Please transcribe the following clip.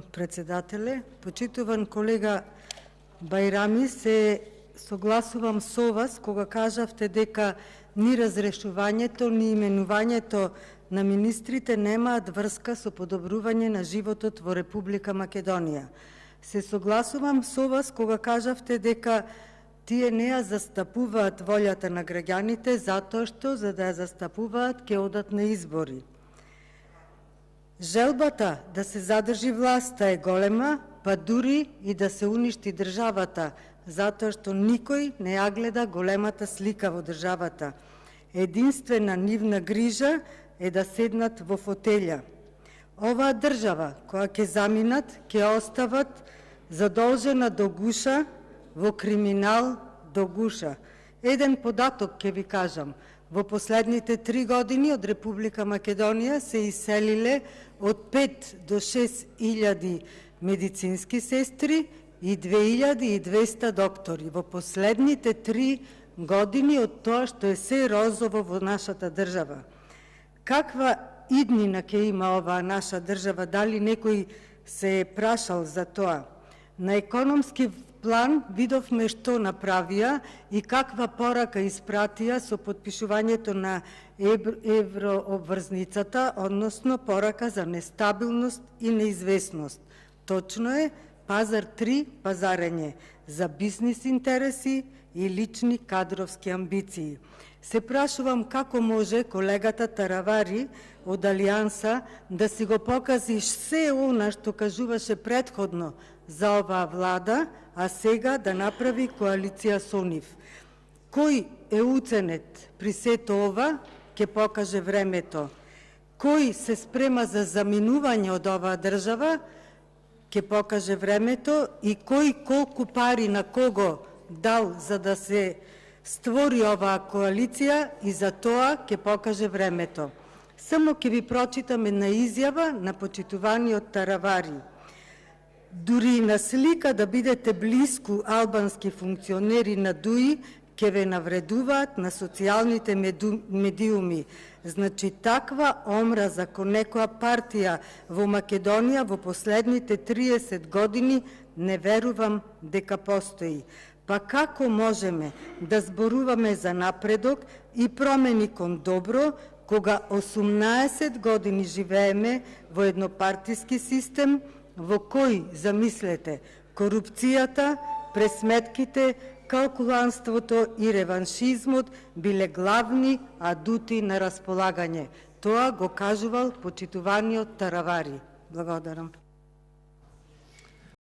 Председателе, почитуван колега Бајрами, се согласувам со вас кога кажавте дека ни разрешувањето, ни именувањето на министрите немаат врска со подобрување на животот во Република Македонија. Се согласувам со вас кога кажавте дека тие не ја застапуваат волјата на граѓаните затоа што за да ја застапуваат ќе одат на избори. Желбата да се задржи власта е голема, па дури и да се уништи државата, затоа што никој не ја гледа големата слика во државата. Единствена нивна грижа е да седнат во фотелја. Оваа држава, која ќе заминат, ќе остават задолжена до гуша, во криминал до гуша. Еден податок ќе ви кажам. Во последните 3 години од Република Македонија се иселиле од 5 до 6 илјади медицински сестри и 2200 доктори. Во последните 3 години од тоа што е се розово во нашата држава. Каква иднина ќе има оваа наша држава? Дали некој се е прашал за тоа? На економски план видовме што направија и каква порака испратија со подпишувањето на еврообврзницата, односно порака за нестабилност и неизвестност. Точно е, пазар 3 пазарење за бизнис интереси и лични кадровски амбиции. Се прашувам како може колегата Таравари од Алијанса да си го покази се она што кажуваше предходно за оваа влада, а сега да направи коалиција со нив. Кој е уценет при сето ова, ќе покаже времето. Кој се спрема за заминување од оваа држава, ќе покаже времето, и кој колку пари на кого дал за да се створи оваа коалиција, и за тоа ќе покаже времето. Само ќе ви прочитам една изјава на почитуваниот Таравари. Дури на слика да бидете блиску албански функционери на ДУИ, ќе ве навредуваат на социјалните медиуми. Значи, таква омраза кон некоја партија во Македонија во последните 30 години не верувам дека постои. Па како можеме да зборуваме за напредок и промени кон добро, кога 18 години живееме во еднопартиски систем, во кој, замислете, корупцијата, пресметките, калкуланството и реваншизмот биле главни адути на располагање. Тоа го кажувал почитуваниот Таравари. Благодарам.